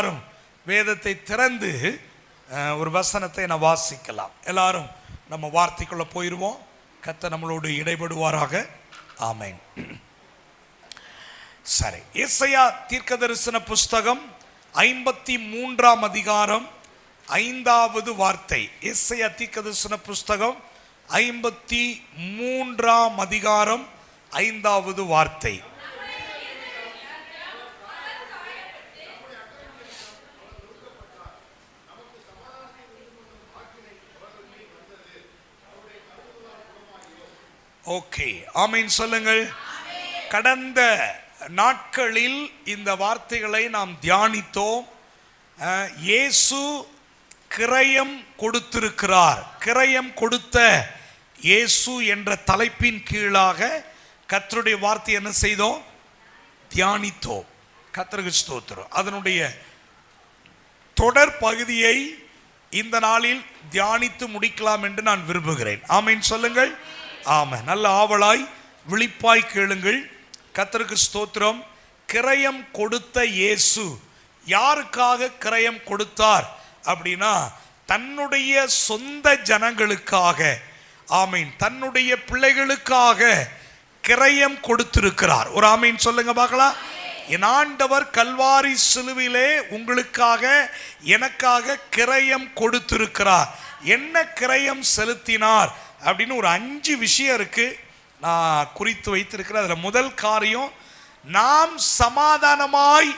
எல்லாரும் வேதத்தை திறந்து ஒரு வசனத்தை நான் வாசிக்கலாம். எல்லாரும் நம்ம வார்த்தைக்குள்ள போயிடுவோம். கர்த்தர் நம்மளோடு இடைபடுவாராக. ஆமென். சரி, ஏசாயா தீர்க்கதரிசன புஸ்தகம் 53ஆம் அதிகாரம் 5வது வார்த்தை. ஏசாயா தீர்க்கதரிசன புஸ்தகம் 53ஆம் அதிகாரம் 5வது வார்த்தை. ஓகே, ஆமென் சொல்லுங்கள். கடந்த நாட்களில் இந்த வார்த்தைகளை நாம் தியானித்தோம். இயேசு கிரயம் கொடுத்திருக்கிறார். கிரயம் கொடுத்த இயேசு என்ற தலைப்பின் கீழாக கர்த்தருடைய வார்த்தை என்ன செய்தோம்? தியானித்தோம். கர்த்தருக்கு ஸ்தோத்திரம். அதனுடைய தொடர் பகுதியை இந்த நாளில் தியானித்து முடிக்கலாம் என்று நான் விரும்புகிறேன். ஆமென் சொல்லுங்கள். ஆமென். நல்ல ஆவலாய் விழிப்பாய் கேளுங்கள். கர்த்தருக்கு ஸ்தோத்திரம். கிரயம் கொடுத்த இயேசு யாருக்காக கிரயம் கொடுத்தார் அப்படின்னா, தன்னுடைய சொந்த ஜனங்களுக்காக, ஆமீன், தன்னுடைய பிள்ளைகளுக்காக கிரயம் கொடுத்திருக்கிறார். ஒரு ஆமீன் சொல்லுங்க பார்க்கலாம். என் ஆண்டவர் கல்வாரி சிலுவிலே உங்களுக்காக எனக்காக கிரயம் கொடுத்திருக்கிறார். என்ன கிரயம் செலுத்தினார் அப்படின்னு ஒரு 5 விஷயம் இருக்கு, நான் குறித்து வைத்திருக்கிறேன். அதுல முதல் காரியம், நாம் சமாதானமாய்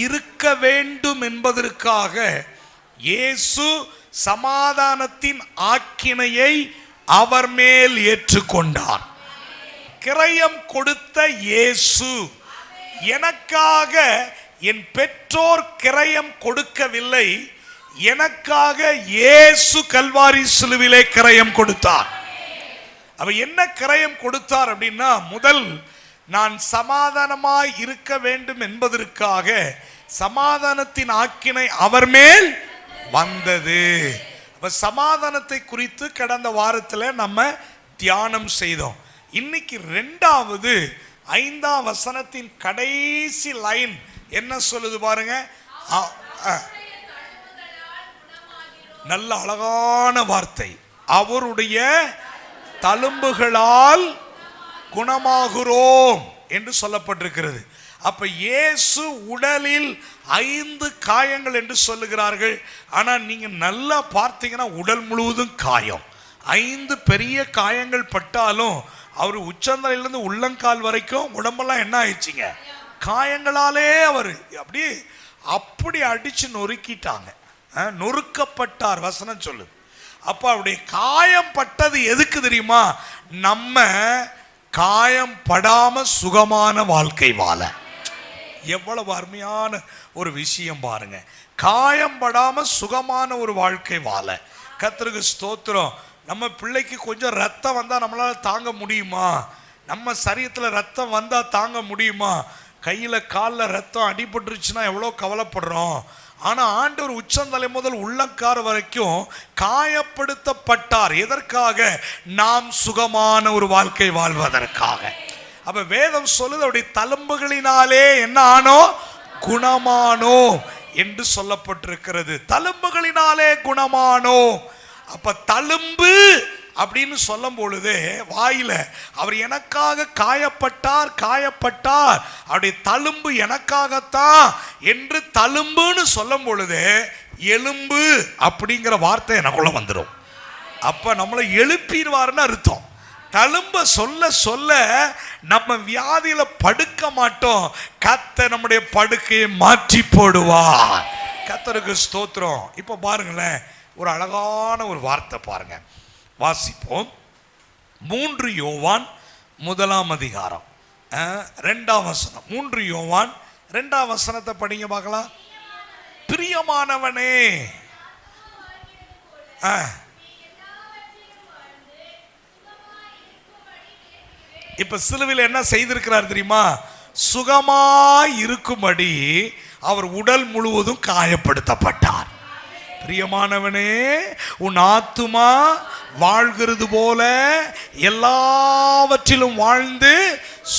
இருக்க வேண்டும் என்பதற்காக இயேசு சமாதானத்தின் ஆக்கினையை அவர் மேல் ஏற்றுக்கொண்டார். கிரயம் கொடுத்த இயேசு. எனக்காக என் பெற்றோர் கிரயம் கொடுக்கவில்லை, எனக்காக இயேசு கல்வாரி சிலுவிலே கிரயம் கொடுத்தார். அவ என்ன கிரயம் கொடுத்தார் அப்படின்னா, முதல், நான் சமாதானமாய் இருக்க வேண்டும் என்பதற்காக சமாதானத்தின் ஆக்கினை அவர் மேல் வந்தது. அப்ப சமாதானத்தை குறித்து கடந்த வாரத்தில் நம்ம தியானம் செய்தோம். இன்னைக்கு 2வது 5ஆம் வசனத்தின் கடைசி லைன் என்ன சொல்லுது பாருங்க. நல்ல அழகான வார்த்தை. அவருடைய தழும்புகளால் குணமாகிறோம் என்று சொல்லப்பட்டிருக்கிறது. அப்ப இயேசு உடலில் 5 காயங்கள் என்று சொல்லுகிறார்கள். ஆனா நீங்க நல்லா பார்த்தீங்கன்னா உடல் முழுவதும் காயம். 5 பெரிய காயங்கள் பட்டாலும் அவர் உச்சந்தலையிலிருந்து உள்ளங்கால் வரைக்கும் உடம்பெல்லாம் என்ன ஆயிடுச்சுங்க? காயங்களாலே அவர் அப்படி அடிச்சு நொறுக்கிட்டாங்க. நொறுக்கப்பட்டார் வசனம் சொல்லுது. அப்ப அவருடைய காயம் பட்டது எதுக்கு தெரியுமா? நம்ம காயம் படாம சுகமான வாழ்க்கை வாழ. எவ்வளவு அருமையான ஒரு விஷயம் பாருங்க. காயம் படாம சுகமான ஒரு வாழ்க்கை வாழ. கர்த்தருக்கு ஸ்தோத்திரம். நம்ம பிள்ளைக்கு கொஞ்சம் ரத்தம் வந்தா நம்மளால தாங்க முடியுமா? நம்ம சரீரத்துல ரத்தம் வந்தா தாங்க முடியுமா? கையில காலில் ரத்தம் அடிபட்டுருச்சுன்னா எவ்வளோ கவலைப்படுறோம். ஆனா ஆண்டவர் உச்சந்தலை முதல் உள்ளங்கார் வரைக்கும் காயப்படுத்தப்பட்டார். எதற்காக? நாம் சுகமான ஒரு வாழ்க்கை வாழ்வதற்காக. அப்ப வேதம் சொல்லுது, அவருடைய தழும்புகளினாலே என்ன ஆனோ? குணமானோ என்று சொல்லப்பட்டிருக்கிறது. தழும்புகளினாலே குணமானோ. அப்ப தழும்பு அப்படின்னு சொல்லும் பொழுது வாயில அவர் எனக்காக காயப்பட்டார், காயப்பட்டார், அவருடைய தழும்பு எனக்காகத்தான் என்று தழும்புன்னு சொல்லும் பொழுது எலும்பு அப்படிங்கிற வார்த்தை எனக்குள்ள வந்துடும். அப்ப நம்மளை எழுப்பிடுவார்னு அர்த்தம். தழும்ப சொல்ல சொல்ல நம்ம வியாதியில படுக்க மாட்டோம். கர்த்தர் நம்முடைய படுக்கையை மாற்றி போடுவார். கர்த்தருக்கு ஸ்தோத்திரம். இப்ப பாருங்களேன், ஒரு அழகான ஒரு வார்த்தை பாருங்க, வாசிப்போம். 3 யோவான் 1ஆம் அதிகாரம் 2ஆம் வசனம். 3 யோவான் 2ஆம் வசனத்தை படிங்க பார்க்கலாம். பிரியமானவனே, இப்ப சிலுவையில் என்ன செய்திருக்கிறார் தெரியுமா? சுகமாய் இருக்கும்படி அவர் உடல் முழுவதும் காயப்படுத்தப்பட்டார். பிரியமானவனே, உன் ஆத்துமா வாழ்கிறது போல எல்லாவற்றிலும் வாழ்ந்து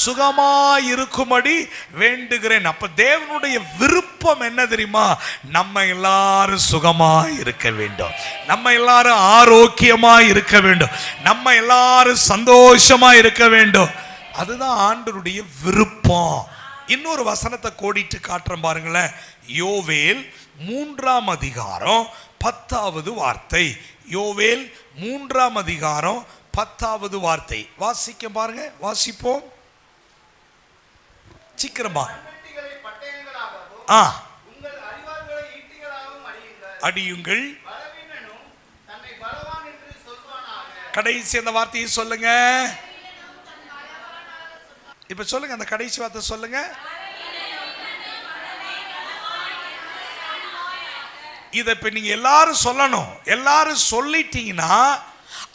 சுகமாயிருக்கும்படி வேண்டுகிறேன். அப்ப தேவனுடைய விருப்பம் என்ன தெரியுமா? நம்ம எல்லாரும் சுகமாய் இருக்க வேண்டும், நம்ம எல்லாரும் ஆரோக்கியமாய் இருக்க வேண்டும், நம்ம எல்லாரும் சந்தோஷமா இருக்க வேண்டும். அதுதான் ஆண்டவருடைய விருப்பம். இன்னொரு வசனத்தை கோடிட்டு காட்டுறேன் பாருங்களேன். யோவேல் 3ஆம் அதிகாரம் 10வது வார்த்தை. யோவேல் 3ஆம் அதிகாரம் 10வது வார்த்தை வாசிக்க பாருங்க. வாசிப்போம் சீக்கிரமா. அடியுங்கள். கடைசி அந்த வார்த்தையை சொல்லுங்க. இப்ப சொல்லுங்க, அந்த கடைசி வார்த்தை சொல்லுங்க. இதை இப்ப நீங்க எல்லாரும் சொல்லணும். எல்லாரும் சொல்லிட்டீங்கன்னா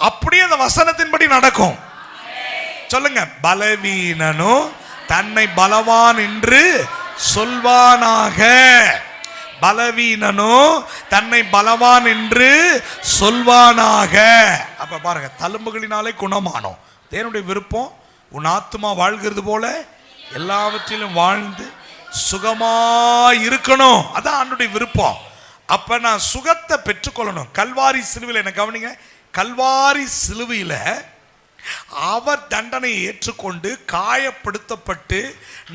அப்படியே அந்த வசனத்தின்படி நடக்கும். சொல்லுங்க. பலவீனனும் தன்னை பலவான் என்று சொல்வானாக. பலவீனனும் தன்னை பலவான் என்று சொல்வானாக. அப்ப பாருங்க, தழும்புகளினாலே குணமானோம். தேவனுடைய விருப்பம் உன் ஆத்துமா வாழ்கிறது போல எல்லாவற்றிலும் வாழ்ந்து சுகமா இருக்கணும். அதான் ஆண்டவருடைய விருப்பம். அப்ப நான் சுகத்தை பெற்றுக்கொள்ளணும். கல்வாரி சிலுவையில் என்ன கவனிங்க. கல்வாரி சிலுவையில் அவர் தண்டனையை ஏற்றுக்கொண்டு காயப்படுத்தப்பட்டு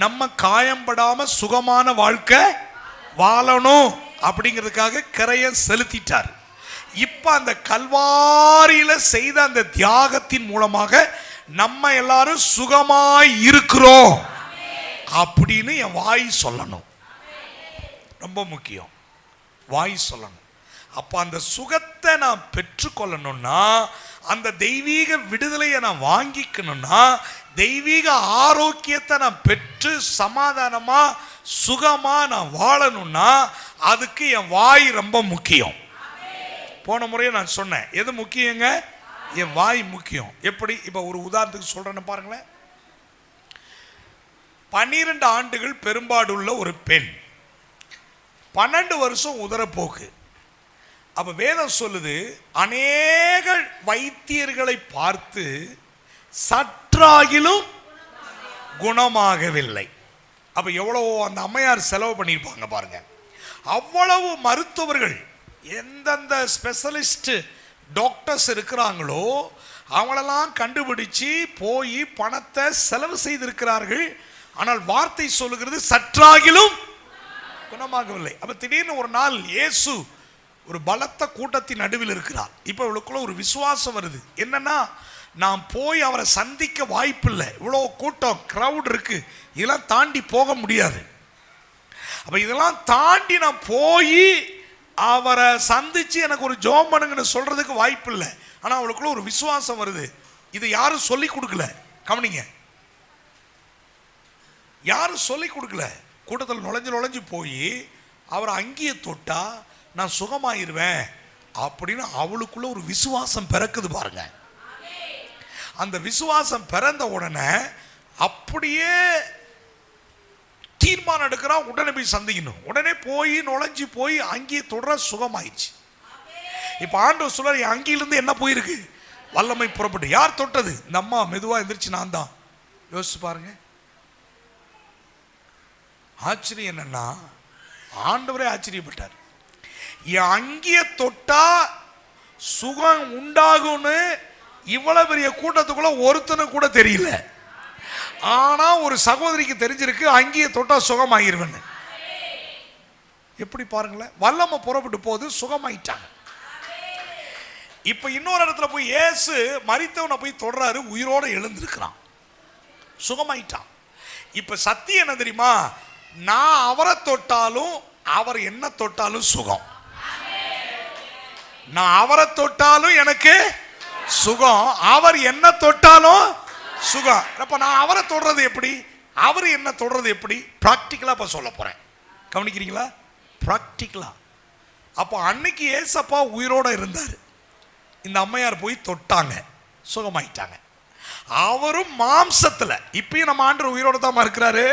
நம்ம காயம்படாம சுகமான வாழ்க்கை வாழணும் அப்படிங்கிறதுக்காக கரையை செலுத்திட்டார். இப்ப அந்த கல்வாரியில செய்த அந்த தியாகத்தின் மூலமாக நம்ம எல்லாரும் சுகமாய் இருக்கிறோம் அப்படின்னு என் வாய் சொல்லணும். ரொம்ப முக்கியம், வாய் சொல்லணும். அப்ப அந்த சுகத்தை நான் பெற்றுக்கொள்ளணும்னா, அந்த தெய்வீக விடுதலையை நான் வாங்கிக்கணும்னா, தெய்வீக ஆரோக்கியத்தை நான் பெற்று சமாதானமா சுகமா நான் வாழணும்னா, அதுக்கு என் வாய் ரொம்ப முக்கியம். போன முறையே நான் சொன்னேன், எது முக்கியங்க? என் வாய் முக்கியம். எப்படி? இப்ப ஒரு உதாரணத்துக்கு சொல்றேன்னு பாருங்களேன். 12 ஆண்டுகள் பெரும்பாடுள்ள ஒரு பெண், 12 வருஷம் உதரப்போக்கு. அப்ப வேதம் சொல்லுது, அநேக வைத்தியர்களை பார்த்து சற்றாகிலும் குணமாகவில்லை. அப்ப எவ்வளவு அந்த அம்மையார் செலவு பண்ணியிருப்பாங்க பாருங்க. அவ்வளவு மருத்துவர்கள், எந்தெந்த ஸ்பெஷலிஸ்ட் டாக்டர்ஸ் இருக்கிறாங்களோ அவங்களெல்லாம் கண்டுபிடிச்சு போய் பணத்தை செலவு செய்திருக்கிறார்கள். ஆனால் வார்த்தை சொல்லுகிறது சற்றாகிலும் குணமாகவில்லை. அப்ப திடீர்னு ஒரு நாள் இயேசு ஒரு பலத்த கூட்டத்தின் நடுவில் இருக்கிறார். இப்ப இவளுக்குள்ள ஒரு விசுவாசம் வருது. என்னன்னா, நான் போய் அவரை சந்திக்க வாய்ப்பில்லை, இவ்வளோ கூட்டம் கிரவுட் இருக்கு, இதெல்லாம் தாண்டி போக முடியாது. அப்ப இதெல்லாம் தாண்டி நான் போய் அவரை சந்திச்சு எனக்கு ஒரு ஜெபம் பண்ணுங்கன்னு சொல்றதுக்கு வாய்ப்பு இல்லை. ஆனா அவளுக்குள்ள ஒரு விசுவாசம் வருது. இது யாரும் சொல்லி கொடுக்கல. கவனிங்க, யாரும் சொல்லி கொடுக்கல. கூட்டத்தில் நுழைஞ்சு போய் அவரை அங்கேயே தொட்டா நான் சுகமாயிருவேன் அப்படின்னு அவளுக்குள்ள ஒரு விசுவாசம் பிறக்குது பாருங்க. அந்த விசுவாசம் பிறந்த உடனே அப்படியே தீர்மானம் எடுக்கிறா, உடனே போய் சந்திக்கணும். உடனே போய் நுழைஞ்சு போய் அங்கேயே தொடர சுகமாயிடுச்சு. இப்ப ஆண்டவர் சொல்றாரு, அங்கிலிருந்து என்ன போயிருக்கு? வல்லமை புறப்பட்டு. யார் தொட்டது? இந்த அம்மா மெதுவா எந்திரிச்சு, நான் தான். யோசிச்சு பாருங்க. ஆச்சரியம் என்னன்னா, ஆண்டவரே ஆச்சரியப்பட்டார். அங்கேயே தொட்டா சுகம் உண்டாகும்னு இவ்வளவு பெரிய கூட்டத்துக்குள்ள ஒருத்தனுக்கு கூட தெரியல. ஆனா ஒரு சகோதரிக்கு தெரிஞ்சிருக்கு, அங்கேயே தொட்டா சுகமாயிருவேன்னு. எப்படி பாருங்களேன், வல்லமை புறப்பட்டு போது சுகமாயிட்டாங்க. இப்ப இன்னொரு இடத்துல போய் இயேசு மரித்தவனை போய் தொடராரு, உயிரோட எழுந்திருக்கிறான், சுகமாயிட்டான். இப்ப சத்தியம் என்ன தெரியுமா? நான் அவரை தொட்டாலும் அவர் என்ன தொட்டாலும் சுகம். நான் அவரை தொட்டாலும் எனக்கு சுகம், அவர் என்ன தொட்டாலும் சுகம். அப்ப நான் அவரை தொடுறது எப்படி, அவர் என்ன தொடுறது எப்படி? பிராக்டிக்கலா இப்ப சொல்ல போறேன். கவனிக்கிறீங்களா? பிராக்டிக்கலா. அப்போ அன்னைக்கு ஏசப்பா உயிரோட இருந்தாரு, இந்த அம்மையார் போய் தொட்டாங்க, சுகமாயிட்டாங்க. அவரும் மாம்சத்துல, இப்பயும் நம்ம ஆண்டவர் உயிரோட தான் இருக்கிறாரு.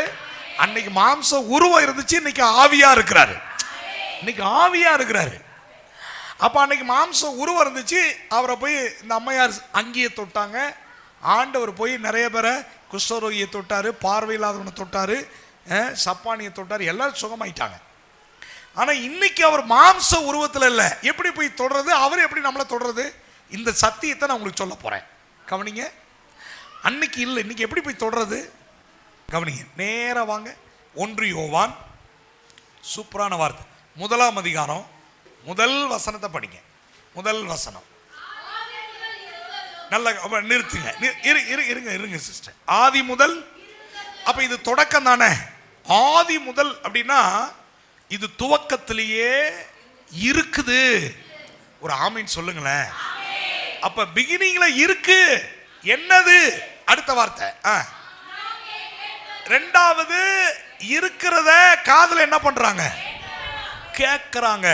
அன்னைக்கு மாம்ச உருவம் இருந்துச்சு, இன்னைக்கு ஆவியா இருக்கிறாரு. இன்னைக்கு ஆவியா இருக்கிறாரு. அப்ப அன்னைக்கு மாம்ச உருவம் இருந்துச்சு, அவரை போய் இந்த அம்மையார் அங்கேயே தொட்டாங்க. ஆண்டவர் போய் நிறைய பேரை குஷ்டரோகியை தொட்டாரு, பார்வையில்லாதவனை தொட்டாரு, சப்பானியை தொட்டாரு, எல்லாரும் சுகமாயிட்டாங்க. ஆனா இன்னைக்கு அவர் மாம்ச உருவத்தில் இல்லை. எப்படி போய் தொடர்றது? அவர் எப்படி நம்மளை தொடர்றது? இந்த சத்தியத்தை நான் உங்களுக்கு சொல்ல போறேன். கவனிங்க. அன்னைக்கு இல்லை, இன்னைக்கு எப்படி போய் தொடர்றது? கவனிங்க. நேரா வாங்க. 1 யோவான், சூப்பரான வார்த்தை. 1ஆம் அதிகாரம் முதல் வசனத்தை படிங்க. முதல் வசனம். நல்ல நிறுத்துங்க. இருங்க சிஸ்டர். ஆதி முதல். அப்ப இது தொடக்கம் தானே. ஆதி முதல் அப்படின்னா இது துவக்கத்திலேயே இருக்குது. ஒரு ஆமீன் சொல்லுங்களேன். அப்ப பிகினிங்ல இருக்கு. என்னது? அடுத்த வார்த்தை. ரெண்டாவது, இருக்கிறத காதுல என்ன பண்றாங்க? கேட்கறாங்க.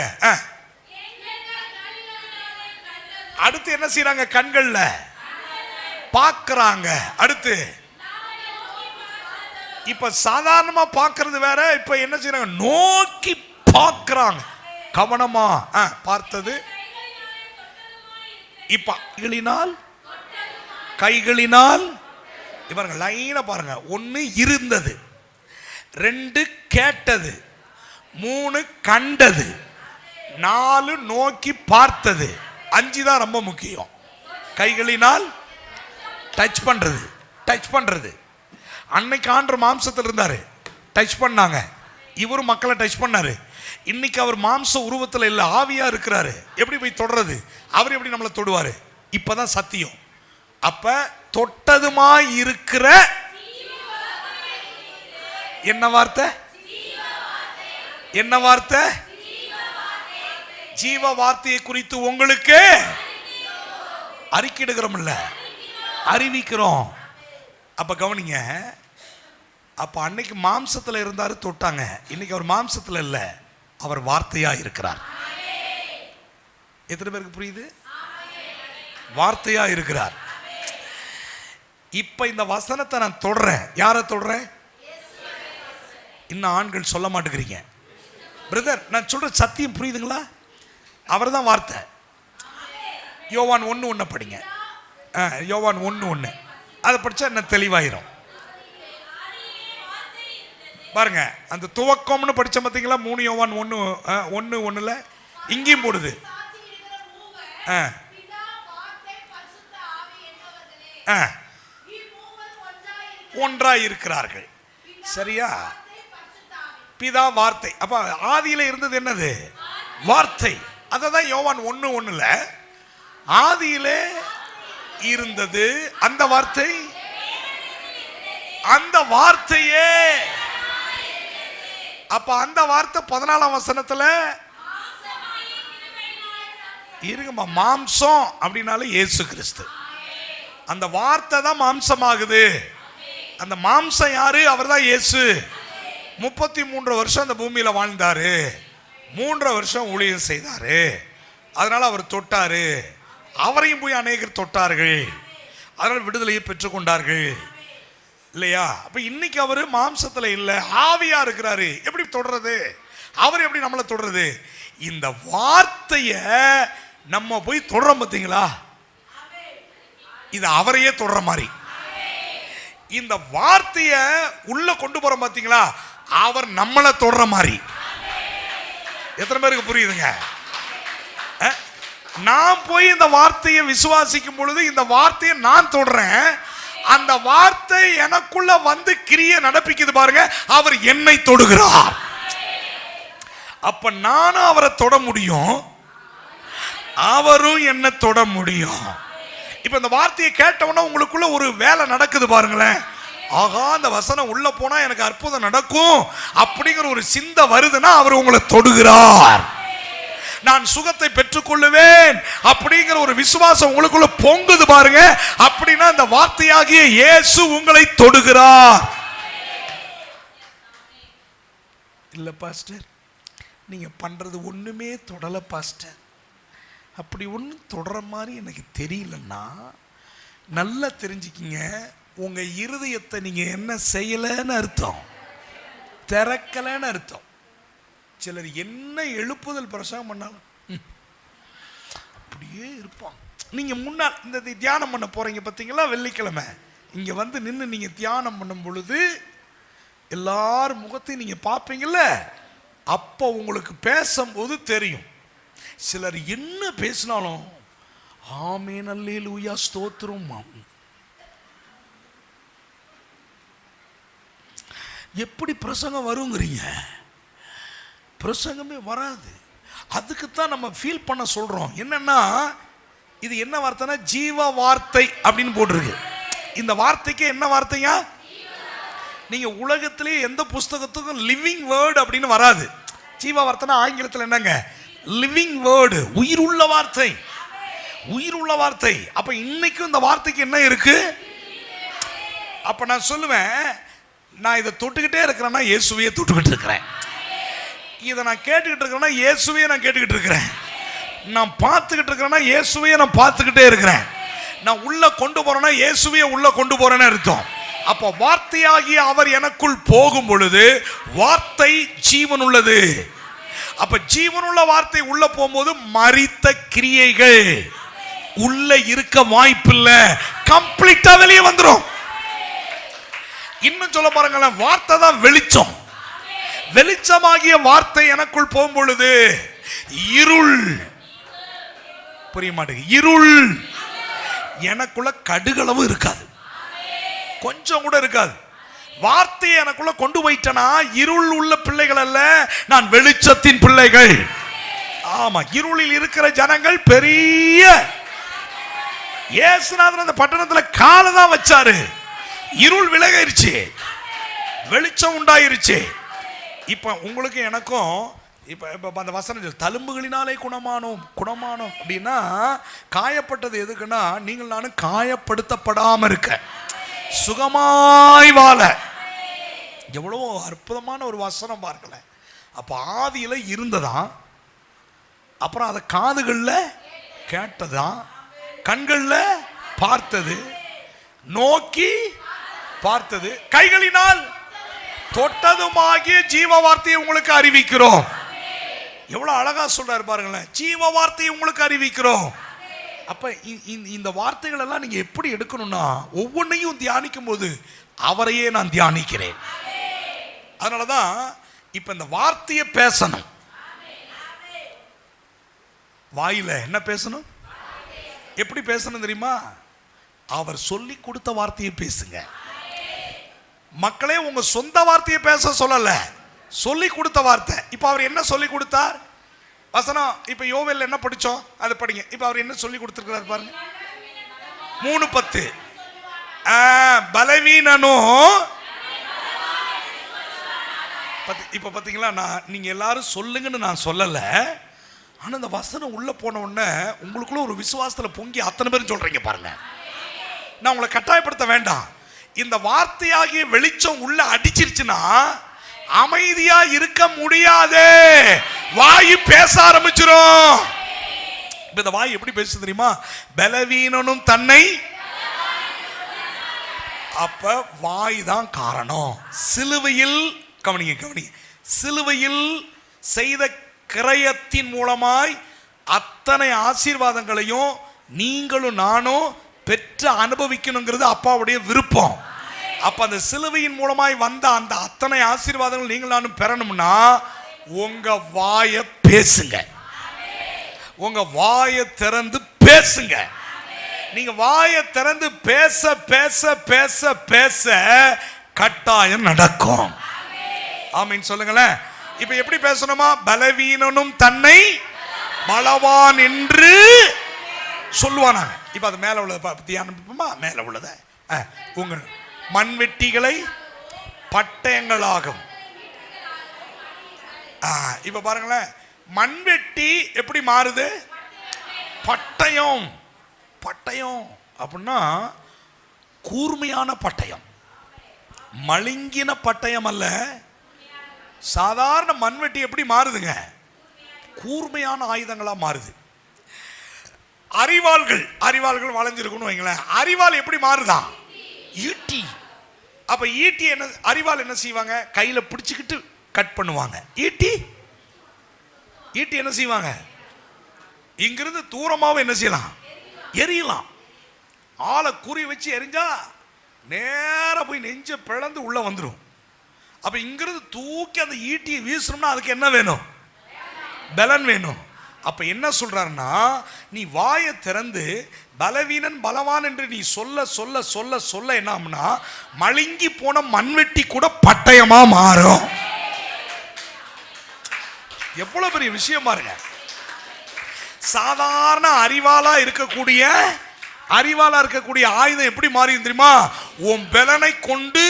அடுத்து என்ன செய்யறாங்க? கண்கள்ல பார்க்கறாங்க. அடுத்து இப்ப சாதாரணமா பார்க்கிறது வேற, இப்ப என்ன செய்யறாங்க? நோக்கி பார்க்கறாங்க. கவனமா பார்த்தது. இப்ப கைகளினால் இவங்க லைனா பாருங்க. 1 இருந்தது, 2 கேட்டது, 3 கண்டது, 4 நோக்கி பார்த்தது, 5 தான் ரொம்ப முக்கியம். கைகளினால் டச் பண்றது. அன்னைக்கு ஆண்டவர் மாம்சத்தில் இருந்தாரு, டச் பண்ணாங்க. இவரும் மக்களை டச் பண்ணாரு. இன்னைக்கு அவர் மாம்ச உருவத்தில் இல்லை, ஆவியா இருக்கிறாரு. எப்படி போய் தொடர்றது? அவர் எப்படி நம்மளை தொடுவாரு? இப்பதான் சத்தியம். அப்ப தொட்டதுமாய் இருக்கிற என்ன வார்த்தை? என்ன வார்த்தை? ஜீவ வார்த்தையை குறித்து உங்களுக்கு அறிக்கையிடுகிறோம், இல்ல அறிவிக்கிறோம். அப்ப கவனிங்க. அப்ப அன்னைக்கு மாம்சத்துல இருந்தாரு, தொட்டாங்க. இன்னைக்கு அவர் மாம்சத்துல இல்ல, அவர் வார்த்தையா இருக்கிறார். எத்தனை பேருக்கு புரியுது? வார்த்தையா இருக்கிறார். இப்ப இந்த வசனத்தை நான் தொடறேன். யாரை தொடறேன்? இன்னும் ஆண்கள் சொல்ல மாட்டேங்கிறீங்க. பிரதர், நான் சொல்ற சத்தியம் புரியுதுங்களா? அவர் தான் வார்த்தை. யோவான் 1:1 படிங்க. யோவான் 1:1 அதை படிச்சா என்ன தெளிவாயிரும் பாருங்க. அந்த துவக்கம்னு படிச்ச பார்த்தீங்களா? 3 யோவான் 1:1 இங்கேயும் போடுது. ஒன்றாய் இருக்கிறார்கள். சரியா? பிதா வார்த்தை. அப்ப ஆதியில இருந்தது என்னது? வார்த்தை. அததான் யோவான் 1:1 ஆதியிலே இருந்தது அந்த வார்த்தை, அந்த வார்த்தையே. அப்ப அந்த வார்த்தை 14ஆம் வசனத்துல இருங்கம்மா. மாம்சம் அப்படின்னாலே இயேசு கிறிஸ்து. அந்த வார்த்தை தான் மாம்சமாகுது. அந்த மாம்சம் யாரு? அவர் தான் இயேசு. 33 வருஷம் அந்த பூமியில வாழ்ந்தாரு, 3 வருஷம் ஊழியம் செய்தாரு. அதனால அவர் தொட்டாரு. அவரையும் போய் அநேகர் தொட்டார்கள். அதனால் விடுதலையை பெற்றுக்கொண்டார்கள், இல்லையா? அப்ப இன்னைக்கு அவரு மாம்சத்துல இல்ல, ஆவியா இருக்கிறாரு. எப்படி தொடர்றது? அவர் எப்படி நம்மளை தொடர்றது? இந்த வார்த்தைய நம்ம போய் தொடறோம் பார்த்தீங்களா? இது அவரையே தொடர மாதிரி. இந்த வார்த்தைய உள்ள கொண்டு போறோம் பார்த்தீங்களா? அவர் நம்மளை தொடர மாதிரி. எத்தனை பேருக்கு புரியுதுங்க? நான் போய் இந்த வார்த்தையை விசுவாசிக்கும் பொழுது இந்த வார்த்தையை நான் தொடறேன். அந்த வார்த்தை எனக்குள்ள வந்து கிரியை நடப்பிக்குது பாருங்க. அவர் என்னை தொடுகிறார். அப்ப நானும் அவரை தொட முடியும், அவரும் என்ன தொட முடியும். இப்ப இந்த வார்த்தையை கேட்டவொன்னா உங்களுக்குள்ள ஒரு வேலை நடக்குது பாருங்களேன். ஆகா, அந்த வசனம் உள்ள போனா எனக்கு அற்புதம் நடக்கும் அப்படிங்கிற ஒரு சிந்தை வருதுன்னா அவர் உங்களை தொடுகிறார். நான் சுகத்தை பெற்றுக்கொள்ளுவேன் அப்படிங்கிற ஒரு விசுவாசம் உங்களுக்குள்ள பொங்குது பாருங்க. அப்படின்னா இந்த வார்த்தையாகிய இயேசு உங்களை தொடுகிறார். இல்ல பாஸ்டர், நீங்க பண்றது ஒண்ணுமே தொடல பாஸ்டர், அப்படி ஒன்றும் தொடர மாதிரி எனக்கு தெரியலன்னா நல்லா தெரிஞ்சுக்கிங்க. உங்க இருதயத்தை நீங்க என்ன செய்யலன்னு அர்த்தம், திறக்கலன்னு அர்த்தம். சிலர் என்ன எழுப்புதல் பிரசங்கம் பண்ணாலும் அப்படியே இருப்பான். நீங்க முன்னால் இந்த தியானம் பண்ண போறீங்க பார்த்தீங்களா? வெள்ளிக்கிழமை இங்க வந்து நின்று நீங்க தியானம் பண்ணும் பொழுது எல்லார் முகத்தையும் நீங்க பார்ப்பீங்கல்ல, அப்போ உங்களுக்கு பேசும்போது தெரியும். சிலர் என்ன பேசினாலும் ஆமென் அல்லேலூயா ஸ்தோத்திரம், எப்படி பிரசங்கம் வருங்கிறீங்க? பிரசங்கமே வராது. அதுக்குத்தான் நம்ம ஃபீல் பண்ண சொல்றோம். என்னன்னா, இது என்ன வார்த்தைனா ஜீவ வார்த்தை அப்படின்னு போட்டிருக்கு. இந்த வார்த்தைக்கு என்ன வார்த்தைங்க? நீங்க உலகத்திலே எந்த புஸ்தகத்துக்கும் லிவிங் வேர்டு அப்படின்னு வராது. ஜீவ வார்த்தைனா ஆங்கிலத்தில் என்னங்க? லிவிங் வேர்டு, உயிருள்ள வார்த்தை, உயிருள்ள வார்த்தை. அப்ப இன்னைக்கும் இந்த வார்த்தைக்கு என்ன இருக்கு? அப்ப நான் சொல்லுவேன், நான் இதை தொட்டுக்கிட்டே இருக்கிறேன்னா இயேசுவையே தொட்டுக்கிட்டு இருக்கிறேன். இதை நான் கேட்டுக்கிட்டு இருக்கிறேன்னா இயேசுவையே நான் கேட்டுக்கிட்டு இருக்கிறேன். நான் பார்த்துக்கிட்டு இருக்கிறேன்னா இயேசுவையே நான் பார்த்துக்கிட்டே இருக்கிறேன். நான் உள்ள கொண்டு போறேன்னா இயேசுவையே உள்ள கொண்டு போறேன்னு அர்த்தம். அப்போ வார்த்தையாகிய அவர் எனக்குள் போகும் பொழுது வார்த்தை ஜீவன் உள்ளது. அப்ப ஜீவனுள்ள வார்த்தை உள்ள போகும்போது மரித்த கிரியைகள் உள்ள இருக்க வாய்ப்பில்லை, கம்ப்ளீட்டா வெளியே வந்துடும். இன்னும் சொல்ல பாருங்களேன், வார்த்தை தான் வெளிச்சம். வெளிச்சமாகிய வார்த்தை எனக்குள் போகும் பொழுது இருள், புரிய மாட்டேங்குது, இருள் எனக்குள்ள கடுகளவு இருக்காது, கொஞ்சம் கூட இருக்காது. வார்த்தையை எனக்குள்ள கொண்டு போயிட்டனா இருள் உள்ள பிள்ளைகள் அல்ல, நான் வெளிச்சத்தின் பிள்ளைகள். ஆமா, இருளில் இருக்கிற ஜனங்கள் பெரிய இயேசுநாதர் அந்த பட்டணத்துல காலை தான் வச்சாரு, இருள் விலகிருச்சு, வெளிச்சம் உண்டாயிருச்சு. இப்ப உங்களுக்கு எனக்கும் இப்ப அந்த வசனம் தழும்புகளினாலே குணமானோம் குணமானோம் அப்படின்னா, காயப்பட்டது எதுக்குன்னா நீங்கள் நானும் காயப்படுத்தப்படாம இருக்க, சுகமாய் வாழ. எவ்வளவு அற்புதமான ஒரு வசனம் பாருங்கள. அப்ப ஆதியில இருந்ததா, அப்புறம் அதை காதுகள்ல கேட்டதா, கண்கள்ல பார்த்தது, நோக்கி பார்த்தது, கைகளினால் தொட்டதுமாகிய ஜீவ வார்த்தையை உங்களுக்கு அறிவிக்கிறோம். எவ்வளவு அழகா சொல்றாரு பாருங்களேன், ஜீவ வார்த்தையை உங்களுக்கு அறிவிக்கிறோம். அப்ப இந்த வார்த்தைகள் எல்லாம் நீங்க எப்படி எடுக்கணும்னா, ஒவ்வொன்றையும் தியானிக்கும் போது அவரையே நான் தியானிக்கிறேன். அதனாலதான் இப்ப இந்த வார்த்தையை பேசணும். வாயில என்ன பேசணும்? எப்படி பேசணும் தெரியுமா? அவர் சொல்லி கொடுத்த வார்த்தையை பேசுங்க. மக்களே, உங்க சொந்த வார்த்தையை பேச சொல்லல, சொல்லி கொடுத்த வார்த்தை. இப்ப அவர் என்ன சொல்லி கொடுத்தார்? வசனம் இப்ப யோவேல் என்ன படிச்சோம் அதை படிங்க. இப்ப அவர் என்ன சொல்லி கொடுத்திருக்கிறார் பாருங்க. 3:10 பலவீனனும். இப்ப பாத்தீங்களா, நீங்க எல்லாரும் சொல்லுங்கன்னு நான் சொல்லல, ஆனா இந்த வசனம் உள்ள போன உடனே உங்களுக்குள்ள ஒரு விசுவாசத்துல பொங்கி அத்தனை பேரும் சொல்றீங்க பாருங்க. நான் உங்களை கட்டாயப்படுத்த வேண்டாம். இந்த வார்த்தையாகிய வெளிச்சம் உள்ள அடிச்சிருச்சுன்னா அமைதியா இருக்க முடியாது, வாய் பேச ஆரம்பிச்சிரும். இந்த வாய் எப்படி பேசு தெரியுமா? பலவீனனும் தன்னை. அப்ப வாய் தான் காரணம். சிலுவையில் கவனிங்க கவனிங்க, சிலுவையில் செய்த கிரயத்தின் மூலமாய் அத்தனை ஆசீர்வாதங்களையும் நீங்களும் நானும் பெற்று அனுபவிக்கணுங்கிறது அப்பாவுடைய விருப்பம். அப்ப அந்த சிலுவையின் மூலமாய் வந்த அந்த அத்தனை ஆசீர்வாதங்கள் நீங்கள் நானும் பெறணும்னா உங்க வாயை பேசுங்க, உங்க வாயை திறந்து பேசுங்க. நீங்க வாயை திறந்து பேச பேச பேச பேச கட்டாயம் நடக்கும். ஆமீன் சொல்லுங்களேன். இப்ப எப்படி பேசணுமா? பலவீனனும் தன்னை பலவான் என்று சொல்லுவானா. இப்ப அது மேல உள்ளது தியானிப்போமா? மேல உள்ளத உங்கள் மண்வெட்டிகளை பட்டயங்களாகும். இப்ப பாருங்களேன், மண்வெட்டி எப்படி மாறுது? பட்டயம். பட்டயம் அப்படின்னா கூர்மையான பட்டயம், மழுங்கின பட்டயம் அல்ல. சாதாரண மண்வெட்டி எப்படி மாறுதுங்க? கூர்மையான ஆயுதங்களா மாறுது. அறிவாள்கள் வளைஞ்சிருக்குன்னு வைங்களேன். அறிவாள் எப்படி மாறுதான்? ஈட்டி. அப்ப ஈட்டி என்ன, அறிவாள் என்ன செய்வாங்க? கையில பிடிச்சுக்கிட்டு கட் பண்ணுவாங்க. ஈட்டி என்ன செய்வாங்க? இங்கிருந்து தூரமாவும் என்ன செய்யலாம்? எரியலாம். ஆளை குறி வச்சு எரிஞ்சா நேரா போய் நெஞ்ச பிளந்து உள்ள வந்துடும். அப்ப இங்கிருந்து தூக்கி அந்த ஈட்டியை வீசணும்னா அதுக்கு என்ன வேணும்? பலன் வேணும். அப்ப என்ன சொல்றாருன்னா, நீ வாயை திறந்து பலவீனன் பலவான் என்று நீ சொல்ல சொல்ல சொல்ல சொல்ல என்ன ஆகும்னா, மழுங்கி போன மண்வெட்டி கூட பட்டயமா மாறும். எவ்வளவு பெரிய விஷயம் பாருங்க. சாதாரண அறிவாளா இருக்கக்கூடிய ஆயுதம் எப்படி மாறி தெரியுமா? உன் பலனை கொண்டு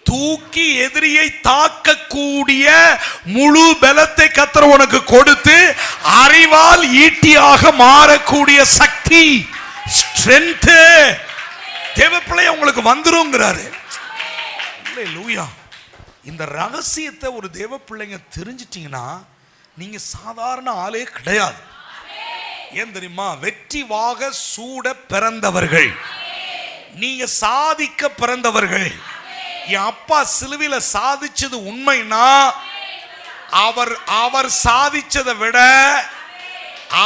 தூக்கி எதிரியை தாக்கக்கூடிய முழு பலத்தை கர்த்தர் உனக்கு கொடுத்து அறிவால் ஈட்டியாக மாறக்கூடிய சக்தி, ஸ்ட்ரென்த் தேவப்பிள்ளைய உங்களுக்கு வந்துருங்கிறாரு. அல்லேலூயா. இந்த ரகசியத்தை ஒரு தேவப்பிள்ளைங்க தெரிஞ்சிட்டீங்கன்னா நீங்க சாதாரண ஆளே கிடையாது. ஏன் தெரியுமா? வெற்றி வாக சூட பிறந்தவர்கள், நீங்க சாதிக்க பிறந்தவர்கள். என் அப்பா சிலுவையில சாதிச்சது உண்மைனா அவர் சாதிச்சதை விட